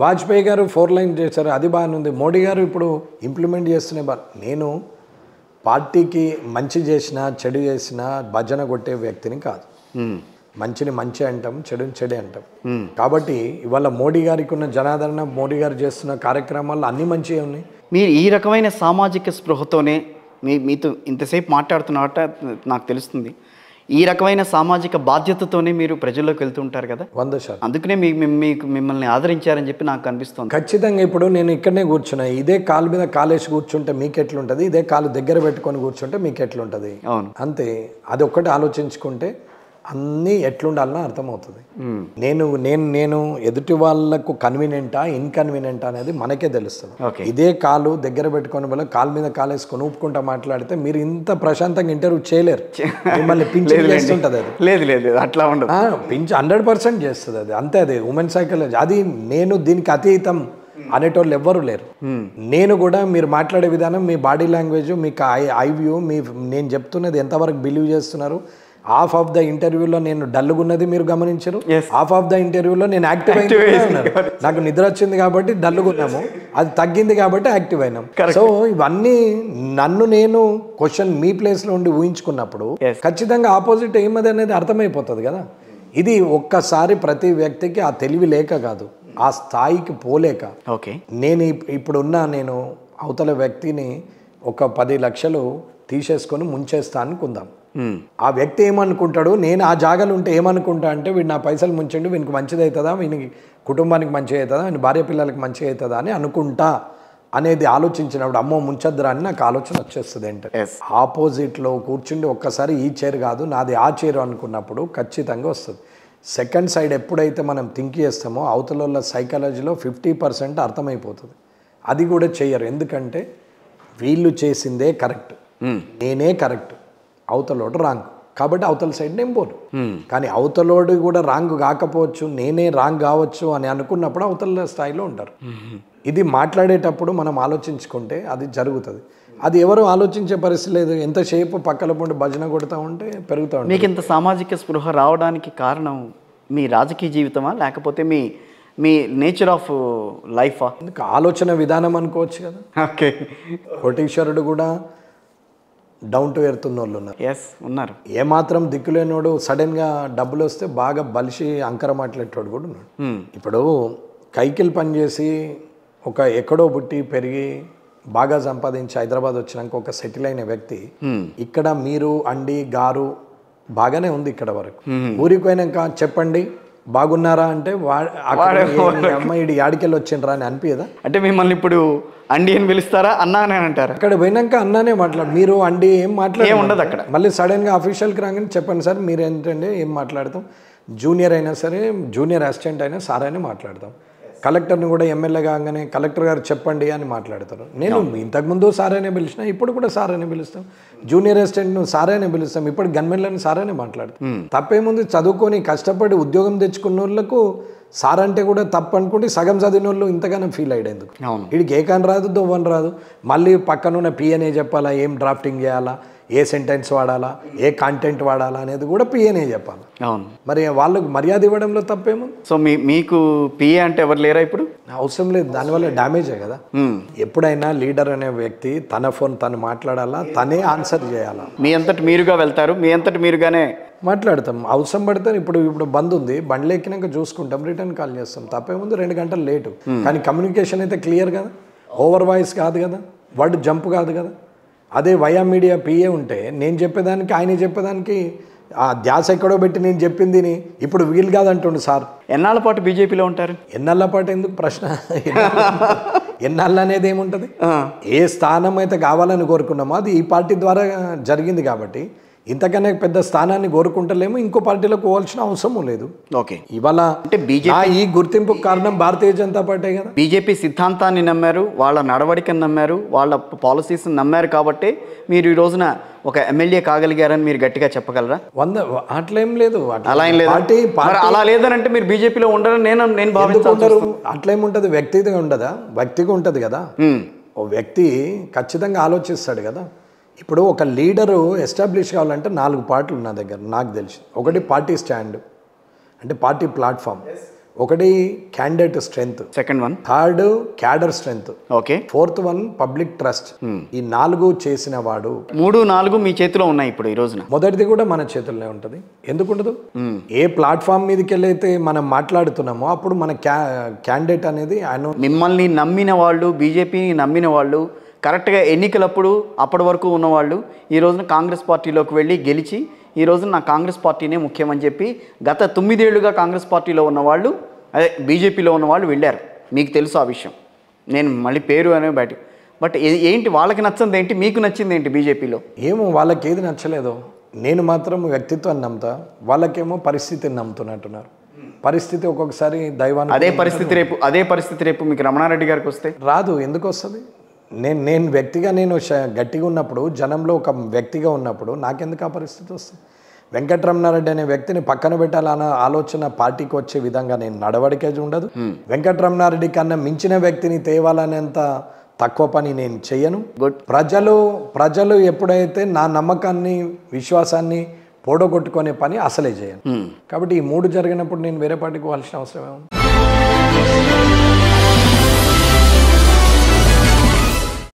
వాజ్పేయి గారు 4 లైన్ చేశారు, అది బాగానే ఉంది. మోడీ గారు ఇప్పుడు ఇంప్లిమెంట్ చేస్తున్న నేను పార్టీకి మంచి చేసినా చెడు చేసినా భజన కొట్టే వ్యక్తిని కాదు. మంచిని మంచి అంటాం, చెడుని చెడే అంటాం. కాబట్టి ఇవాళ మోడీ గారికి ఉన్న జనాదరణ, మోడీ గారు చేస్తున్న కార్యక్రమాల్లో అన్ని మంచిగా ఉన్నాయి. మీరు ఈ రకమైన సామాజిక స్పృహతోనే మీతో ఇంతసేపు మాట్లాడుతున్నట్ట నాకు తెలుస్తుంది. ఈ రకమైన సామాజిక బాధ్యతతోనే మీరు ప్రజల్లోకి వెళ్తుంటారు కదా. 100%. అందుకనే మీకు మిమ్మల్ని ఆదరించారని చెప్పి నాకు అనిపిస్తుంది. ఖచ్చితంగా. ఇప్పుడు నేను ఇక్కడనే కూర్చున్నా, ఇదే కాలు మీద కాలేసి కూర్చుంటే మీకు ఎట్లుంటుంది, ఇదే కాలు దగ్గర పెట్టుకొని కూర్చుంటే మీకు ఎట్లుంటుంది. అవును, అంతే. అది ఒక్కటి ఆలోచించుకుంటే అన్నీ ఎట్లుండాలనో అర్థమవుతుంది. నేను ఎదుటి వాళ్ళకు కన్వీనియంటా ఇన్కన్వీనియంటా అనేది మనకే తెలుస్తుంది. ఇదే కాలు దగ్గర పెట్టుకుని వల్ల కాలు మీద కాలేసుకొని ఊపుకుంటా మాట్లాడితే మీరు ఇంత ప్రశాంతంగా ఇంటర్వ్యూ చేయలేరు. మిమ్మల్ని పింఛ్ చేస్తుంటుంది. అది లేదు అట్లా ఉండదు. పింఛ్ 100% చేస్తుంది అది. అంతే, అది ఉమెన్ సైకాలజీ. అది నేను దీనికి అతీతం అనేటోళ్ళు ఎవ్వరూ లేరు. నేను కూడా మీరు మాట్లాడే విధానం, మీ బాడీ లాంగ్వేజ్, మీకు ఐ వ్యూ, నేను చెప్తున్నది ఎంతవరకు బిలీవ్ చేస్తున్నారు. హాఫ్ ఆఫ్ ద ఇంటర్వ్యూలో నేను డల్గా ఉన్నది మీరు గమనించారు, హాఫ్ ఆఫ్ ద ఇంటర్వ్యూలో నేను యాక్టివ్ అయినా. నాకు నిద్ర వచ్చింది కాబట్టి డల్గా ఉన్నాము, అది తగ్గింది కాబట్టి యాక్టివ్ అయినాం. సో ఇవన్నీ నన్ను నేను క్వశ్చన్ మీ ప్లేస్లో ఉండి ఊహించుకున్నప్పుడు ఖచ్చితంగా ఆపోజిట్ ఏమది అనేది అర్థమైపోతుంది కదా. ఇది ఒక్కసారి ప్రతి వ్యక్తికి ఆ తెలివి లేక కాదు, ఆ స్థాయికి పోలేక. నేను అవతల వ్యక్తిని ఒక 10 లక్షలు తీసేసుకొని ముంచేస్తా అనుకుందాం. ఆ వ్యక్తి ఏమనుకుంటాడు, నేను ఆ జాగాలు ఉంటే ఏమనుకుంటా అంటే వీడు నా పైసలు ముంచండి, వీనికి మంచిది అవుతుందా, వీనికి కుటుంబానికి మంచిగా అవుతుందా, వీని భార్య పిల్లలకి మంచిగా అవుతుందా అని అనుకుంటా అనేది ఆలోచించినప్పుడు అమ్మో ముంచద్దురా అని నాకు ఆలోచన వచ్చేస్తుంది. ఏంటంటే ఆపోజిట్లో కూర్చుండి ఒక్కసారి ఈ చైర్ కాదు నాది ఆ చైర్ అనుకున్నప్పుడు ఖచ్చితంగా వస్తుంది. సెకండ్ సైడ్ ఎప్పుడైతే మనం థింక్ చేస్తామో అవతల సైకాలజీలో 50% అర్థమైపోతుంది. అది కూడా చెయ్యరు, ఎందుకంటే వీళ్ళు చేసిందే కరెక్ట్, నేనే కరెక్ట్, అవతలోడు రాంగ్, కాబట్టి అవతల సైడ్ నేను పోను. కానీ అవతలోడు కూడా రాంగ్ కాకపోవచ్చు, నేనే రాంగ్ కావచ్చు అని అనుకున్నప్పుడు అవతల స్థాయిలో ఉంటారు. ఇది మాట్లాడేటప్పుడు మనం ఆలోచించుకుంటే అది జరుగుతుంది. అది ఎవరు ఆలోచించే పరిస్థితి లేదు. ఎంతసేపు పక్కల పండి భజన కొడుతూ ఉంటే పెరుగుతూ ఉంటుంది. మీకు ఇంత సామాజిక స్పృహ రావడానికి కారణం మీ రాజకీయ జీవితమా, లేకపోతే మీ నేచర్ ఆఫ్ లైఫా? ఆలోచన విధానం అనుకోవచ్చు కదా. ఓకే, కోటీశ్వరుడు కూడా డౌన్ టు ఎర్త్ ఉన్న వాళ్ళు ఉన్నారు. ఏమాత్రం దిక్కులేనోడు సడన్గా డబ్బులు వస్తే బాగా బలిసి అంకర మాట్లాడేటోడు కూడా ఉన్నాడు. ఇప్పుడు కైకిల్ పనిచేసి ఎక్కడో పుట్టి పెరిగి బాగా సంపాదించి హైదరాబాద్ వచ్చినాక ఒక సెటిల్ అయిన వ్యక్తి ఇక్కడ మీరు అండి గారు బాగానే ఉంది ఇక్కడ వరకు. ఊరికి పోయినాక చెప్పండి బాగున్నారా అంటే అమ్మాయి యాడికెళ్ళి వచ్చిండ్రా అని అనిపించదా? అంటే మిమ్మల్ని ఇప్పుడు అండి అని పిలుస్తారా, అన్నా అని అంటారా? అక్కడ పోయినాక అన్నానే మాట్లాడు, మీరు అండి ఏం ఉండదు అక్కడ. మళ్ళీ సడన్గా అఫీషియల్కి రాగానే చెప్పండి సార్ మీరు ఏంటంటే ఏం మాట్లాడతాం, జూనియర్ అయినా సరే జూనియర్ అసిస్టెంట్ అయినా సార్ అని మాట్లాడతాం. కలెక్టర్ని కూడా ఎమ్మెల్యే కాగానే కలెక్టర్ గారు చెప్పండి అని మాట్లాడతారు. నేను ఇంతకుముందు సార్ అనే పిలిచిన, ఇప్పుడు కూడా సార్ అని పిలుస్తాం. జూనియర్ అసిస్టెంట్ను సార్ అనే పిలుస్తాం, ఇప్పుడు గన్మెన్లను సార్ అనే మాట్లాడతాం. తప్పేముంది, చదువుకొని కష్టపడి ఉద్యోగం తెచ్చుకున్న వాళ్ళకు సార్ అంటే కూడా తప్పు అనుకుంటే సగం చదివిన వాళ్ళు ఇంతగానో ఫీల్ అయ్యేందుకు. వీడికి ఏ కాని రాదు దొవ్వని రాదు, మళ్ళీ పక్కనున్న పిఎనే చెప్పాలా, ఏం డ్రాఫ్టింగ్ చేయాలా, ఏ సెంటెన్స్ వాడాలా, ఏ కాంటెంట్ వాడాలా అనేది కూడా పిఏనే చెప్పాలి. అవును, మరి వాళ్ళకు మర్యాద ఇవ్వడంలో తప్పేముంది? సో మీకు పిఏ అంటే ఎవరు లేరా ఇప్పుడు? అవసరం లేదు, దానివల్ల డ్యామేజే కదా. ఎప్పుడైనా లీడర్ అనే వ్యక్తి తన ఫోన్ తను మాట్లాడాలా, తనే ఆన్సర్ చేయాలా. మీ అంతటి మీరుగా వెళ్తారు, మీ అంతటి మీరుగానే మాట్లాడతాం. అవసరం పడితే ఇప్పుడు బంద్ ఉంది, బండ్లు ఎక్కినాక చూసుకుంటాం, రిటర్న్ కాల్ చేస్తాం. తప్పేముంది, 2 గంటలు లేటు. కానీ కమ్యూనికేషన్ అయితే క్లియర్ కదా, ఓవర్ వాయిస్ కాదు కదా, వర్డ్ జంప్ కాదు కదా. అదే వయా మీడియా పిఏ ఉంటే నేను చెప్పేదానికి ఆయన చెప్పేదానికి ఆ ధ్యాస ఎక్కడో పెట్టి నేను చెప్పింది ఇప్పుడు వీలు కాదంటుండు సార్. ఎన్నాళ్ళ పాటు బీజేపీలో ఉంటారు? ఎన్నాళ్ళ పాటు ఎందుకు ప్రశ్న, ఎన్నాళ్ళు అనేది ఏముంటుంది. ఏ స్థానం అయితే కావాలని కోరుకున్నామో అది ఈ పార్టీ ద్వారా జరిగింది కాబట్టి ఇంతకన్నా పెద్ద స్థానాన్ని కోరుకుంటలేము, ఇంకో పార్టీలోకి పోవాల్సిన అవసరం లేదు. ఓకే, ఇవాళ అంటే బీజేపీ ఈ గుర్తింపు కారణం భారతీయ జనతా పార్టీ కదా. బీజేపీ సిద్ధాంతాన్ని నమ్మారు, వాళ్ళ నడవడికను నమ్మారు, వాళ్ళ పాలసీస్ని నమ్మారు కాబట్టి మీరు ఈ రోజున ఒక ఎమ్మెల్యే కాగలిగారని మీరు గట్టిగా చెప్పగలరా? అట్లేం లేదు. అలా లేదనంటే మీరు బీజేపీలో ఉండరని నేను భావించారు. అట్లేముంటది, వ్యక్తిగా ఉండదా? వ్యక్తిగా ఉంటది కదా. ఓ వ్యక్తి ఖచ్చితంగా ఆలోచిస్తాడు కదా. ఇప్పుడు ఒక లీడరు ఎస్టాబ్లిష్ కావాలంటే 4 పార్ట్లు నా దగ్గర నాకు తెలిసి. ఒకటి పార్టీ స్టాండ్ అంటే పార్టీ ప్లాట్ఫామ్, ఒకటి candidate strength, second one, third cadre strength, okay, fourth one public trust. ఈ 4 చేసిన వాడు 3, 4 మీ చేతిలో ఉన్నాయి ఇప్పుడు ఈ రోజున. మొదటిది కూడా మన చేతుల్లోనే ఉంటుంది. ఎందుకు ఉండదు? ఏ ప్లాట్ఫామ్ మీదకి వెళ్ళైతే మనం మాట్లాడుతున్నామో అప్పుడు మన క్యాండిడేట్ అనేది ఆయన మిమ్మల్ని నమ్మిన వాళ్ళు, బీజేపీని నమ్మిన వాళ్ళు, కరెక్ట్గా ఎన్నికలప్పుడు అప్పటి వరకు ఉన్నవాళ్ళు ఈ రోజున కాంగ్రెస్ పార్టీలోకి వెళ్ళి గెలిచి ఈ రోజున నా కాంగ్రెస్ పార్టీనే ముఖ్యమని చెప్పి గత 9 ఏళ్లుగా కాంగ్రెస్ పార్టీలో ఉన్నవాళ్ళు, అదే బీజేపీలో ఉన్నవాళ్ళు వెళ్ళారు. మీకు తెలుసు ఆ విషయం, నేను మళ్ళీ పేరు అనే బయట. బట్ ఏంటి వాళ్ళకి నచ్చింది ఏంటి, మీకు నచ్చింది ఏంటి బీజేపీలో? ఏమో వాళ్ళకి ఏది నచ్చలేదో. నేను మాత్రం వ్యక్తిత్వాన్ని నమ్ముతా, వాళ్ళకేమో పరిస్థితిని నమ్ముతున్నట్టున్నారు. పరిస్థితి ఒక్కొక్కసారి దైవాన్ని అదే పరిస్థితి రేపు మీకు రమణారెడ్డి గారికి వస్తే రాదు. ఎందుకు వస్తుంది? నేను వ్యక్తిగా గట్టిగా ఉన్నప్పుడు, జనంలో ఒక వ్యక్తిగా ఉన్నప్పుడు నాకెందుకు ఆ పరిస్థితి వస్తుంది? వెంకటరమణారెడ్డి అనే వ్యక్తిని పక్కన పెట్టాలన్న ఆలోచన పార్టీకి వచ్చే విధంగా నేను నడవడికే ఉండదు. వెంకటరమణారెడ్డి కన్నా మించిన వ్యక్తిని తేవాలనేంత తక్కువ పని నేను చెయ్యను. ప్రజలు ఎప్పుడైతే నా నమ్మకాన్ని, విశ్వాసాన్ని పోడగొట్టుకునే పని అసలే చేయను. కాబట్టి ఈ 3 జరిగినప్పుడు నేను వేరే పార్టీకి పోవాల్సిన అవసరం ఏముంది?